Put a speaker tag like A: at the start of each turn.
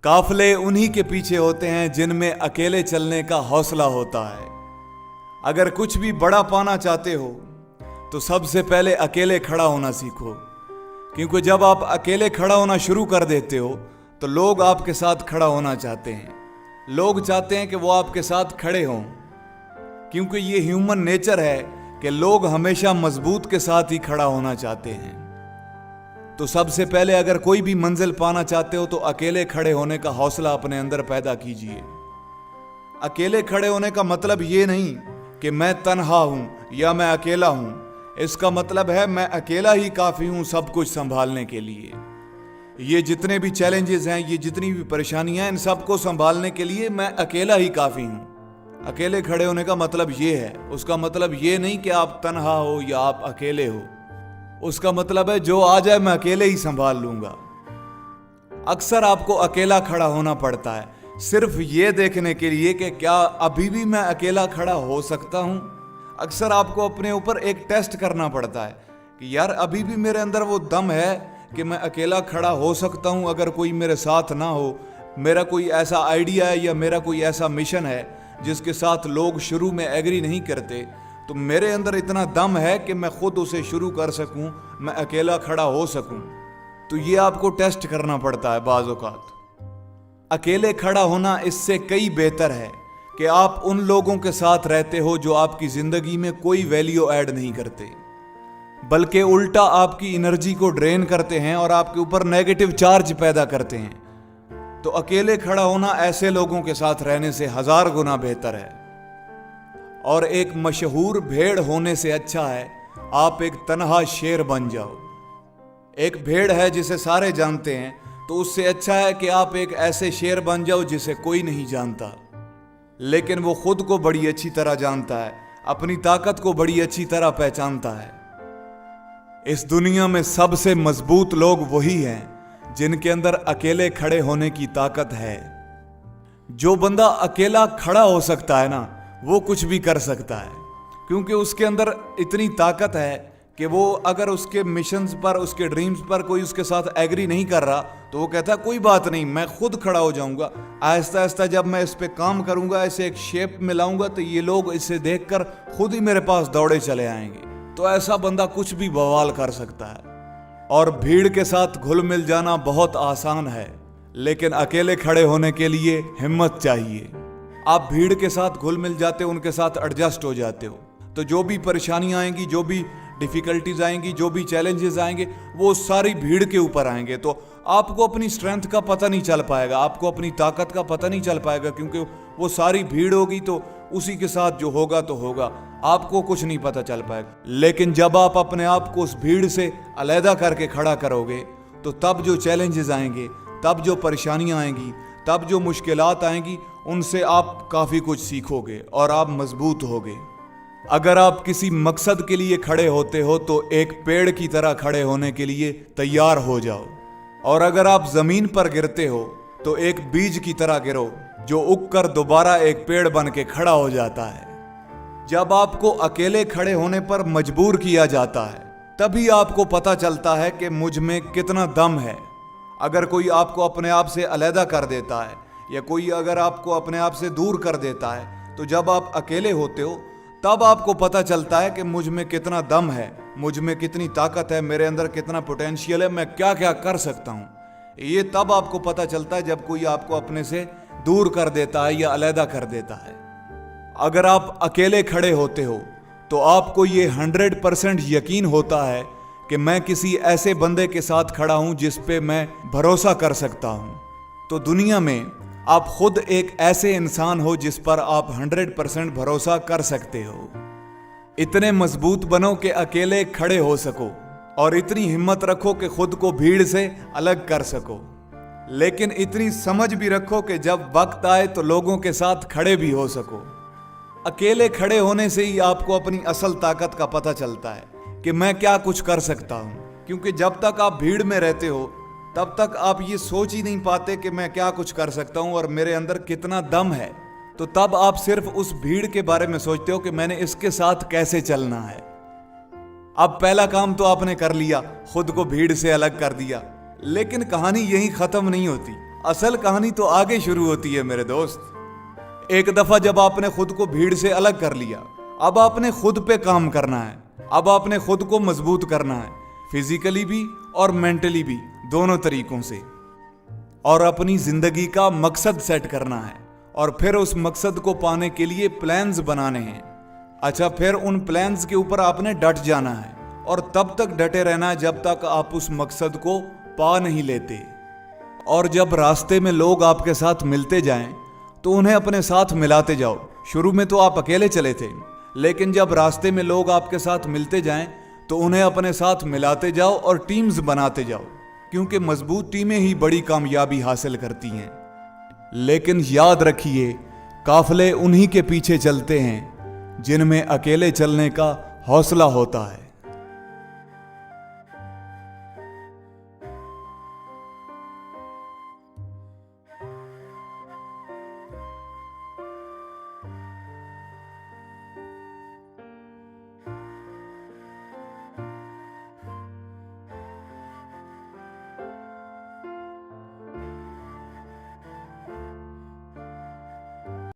A: काफले उन्हीं के पीछे होते हैं जिनमें अकेले चलने का हौसला होता है। अगर कुछ भी बड़ा पाना चाहते हो तो सबसे पहले अकेले खड़ा होना सीखो, क्योंकि जब आप अकेले खड़ा होना शुरू कर देते हो तो लोग आपके साथ खड़ा होना चाहते हैं। लोग चाहते हैं कि वो आपके साथ खड़े हों, क्योंकि ये ह्यूमन नेचर है कि लोग हमेशा मजबूत के साथ ही खड़ा होना चाहते हैं। तो सबसे पहले अगर कोई भी मंजिल पाना चाहते हो तो अकेले खड़े होने का हौसला अपने अंदर पैदा कीजिए। अकेले खड़े होने का मतलब ये नहीं कि मैं तन्हा हूं या मैं अकेला हूं। इसका मतलब है मैं अकेला ही काफी हूं सब कुछ संभालने के लिए। ये जितने भी चैलेंजेस हैं, ये जितनी भी परेशानियां हैं, इन सबको संभालने के लिए मैं अकेला ही काफी हूं। अकेले खड़े होने का मतलब ये है। उसका मतलब ये नहीं कि आप तन्हा हो या आप अकेले हो। उसका मतलब है जो आ जाए मैं अकेले ही संभाल लूंगा। अक्सर आपको अकेला खड़ा होना पड़ता है सिर्फ ये देखने के लिए कि क्या अभी भी मैं अकेला खड़ा हो सकता हूं। अक्सर आपको अपने ऊपर एक टेस्ट करना पड़ता है कि यार अभी भी मेरे अंदर वो दम है कि मैं अकेला खड़ा हो सकता हूं अगर कोई मेरे साथ ना हो। मेरा कोई ऐसा आइडिया है या मेरा कोई ऐसा मिशन है जिसके साथ लोग शुरू में एग्री नहीं करते, तो मेरे अंदर इतना दम है कि मैं खुद उसे शुरू कर सकूं, मैं अकेला खड़ा हो सकूं। तो ये आपको टेस्ट करना पड़ता है बाज़ औक़ात। अकेले खड़ा होना इससे कई बेहतर है कि आप उन लोगों के साथ रहते हो जो आपकी जिंदगी में कोई वैल्यू ऐड नहीं करते, बल्कि उल्टा आपकी एनर्जी को ड्रेन करते हैं और आपके ऊपर नेगेटिव चार्ज पैदा करते हैं। तो अकेले खड़ा होना ऐसे लोगों के साथ रहने से 1000 गुना बेहतर है। और एक मशहूर भेड़ होने से अच्छा है आप एक तन्हा शेर बन जाओ। एक भेड़ है जिसे सारे जानते हैं, तो उससे अच्छा है कि आप एक ऐसे शेर बन जाओ जिसे कोई नहीं जानता, लेकिन वो खुद को बड़ी अच्छी तरह जानता है, अपनी ताकत को बड़ी अच्छी तरह पहचानता है। इस दुनिया में सबसे मजबूत लोग वही हैं जिनके अंदर अकेले खड़े होने की ताकत है। जो बंदा अकेला खड़ा हो सकता है ना, वो कुछ भी कर सकता है, क्योंकि उसके अंदर इतनी ताकत है कि वो अगर उसके मिशंस पर, उसके ड्रीम्स पर कोई उसके साथ एग्री नहीं कर रहा तो वो कहता है कोई बात नहीं, मैं खुद खड़ा हो जाऊंगा। आहिस्ता आहिस्ता जब मैं इस पे काम करूंगा, इसे एक शेप में लाऊंगा, तो ये लोग इसे देखकर खुद ही मेरे पास दौड़े चले आएंगे। तो ऐसा बंदा कुछ भी बवाल कर सकता है। और भीड़ के साथ घुल मिल जाना बहुत आसान है, लेकिन अकेले खड़े होने के लिए हिम्मत चाहिए। आप भीड़ के साथ घुल मिल जाते हो, उनके साथ एडजस्ट हो जाते हो, तो जो भी परेशानियां आएंगी, जो भी डिफिकल्टीज आएंगी, जो भी चैलेंजेस आएंगे, वो सारी भीड़ के ऊपर आएंगे। तो आपको अपनी स्ट्रेंथ का पता नहीं चल पाएगा, आपको अपनी ताकत का पता नहीं चल पाएगा, क्योंकि वो सारी भीड़ होगी तो उसी के साथ जो होगा तो होगा, आपको कुछ नहीं पता चल पाएगा। लेकिन जब आप अपने आप को उस भीड़ से अलहदा करके खड़ा करोगे, तो तब जो चैलेंजेस आएंगे, तब जो परेशानियां आएंगी, तब जो मुश्किलात आएंगी, उनसे आप काफ़ी कुछ सीखोगे और आप मजबूत होगे। अगर आप किसी मकसद के लिए खड़े होते हो तो एक पेड़ की तरह खड़े होने के लिए तैयार हो जाओ, और अगर आप ज़मीन पर गिरते हो तो एक बीज की तरह गिरो जो उगकर दोबारा एक पेड़ बन के खड़ा हो जाता है। जब आपको अकेले खड़े होने पर मजबूर किया जाता है, तभी आपको पता चलता है कि मुझ में कितना दम है। अगर कोई आपको अपने आप से अलहदा कर देता है या कोई अगर आपको अपने आप से दूर कर देता है, तो जब आप अकेले होते हो तब आपको पता चलता है कि मुझ में कितना दम है, मुझ में कितनी ताकत है, मेरे अंदर कितना पोटेंशियल है, मैं क्या क्या कर सकता हूँ। ये तब आपको पता चलता है जब कोई आपको अपने से दूर कर देता है या अलहदा कर देता है। अगर आप अकेले खड़े होते हो तो आपको ये 100% यकीन होता है कि मैं किसी ऐसे बंदे के साथ खड़ा हूं जिस पे मैं भरोसा कर सकता हूं। तो दुनिया में आप खुद एक ऐसे इंसान हो जिस पर आप 100% भरोसा कर सकते हो। इतने मजबूत बनो कि अकेले खड़े हो सको, और इतनी हिम्मत रखो कि खुद को भीड़ से अलग कर सको। लेकिन इतनी समझ भी रखो कि जब वक्त आए तो लोगों के साथ खड़े भी हो सको। अकेले खड़े होने से ही आपको अपनी असल ताकत का पता चलता है कि मैं क्या कुछ कर सकता हूं, क्योंकि जब तक आप भीड़ में रहते हो तब तक आप ये सोच ही नहीं पाते कि मैं क्या कुछ कर सकता हूं और मेरे अंदर कितना दम है। तो तब आप सिर्फ उस भीड़ के बारे में सोचते हो कि मैंने इसके साथ कैसे चलना है। अब पहला काम तो आपने कर लिया, खुद को भीड़ से अलग कर दिया, लेकिन कहानी यहीं खत्म नहीं होती। असल कहानी तो आगे शुरू होती है मेरे दोस्त। एक दफा जब आपने खुद को भीड़ से अलग कर लिया, अब आपने खुद पे काम करना है। अब आपने खुद को मजबूत करना है, फिजिकली भी और मेंटली भी, दोनों तरीकों से। और अपनी जिंदगी का मकसद सेट करना है और फिर उस मकसद को पाने के लिए प्लान्स बनाने हैं। अच्छा, फिर उन प्लान्स के ऊपर आपने डट जाना है और तब तक डटे रहना है जब तक आप उस मकसद को पा नहीं लेते। और जब रास्ते में लोग आपके साथ मिलते जाएं तो उन्हें अपने साथ मिलाते जाओ। शुरू में तो आप अकेले चले थे, लेकिन जब रास्ते में लोग आपके साथ मिलते जाएं तो उन्हें अपने साथ मिलाते जाओ और टीम्स बनाते जाओ, क्योंकि मजबूत टीमें ही बड़ी कामयाबी हासिल करती हैं। लेकिन याद रखिए, काफिले उन्हीं के पीछे चलते हैं जिनमें अकेले चलने का हौसला होता है।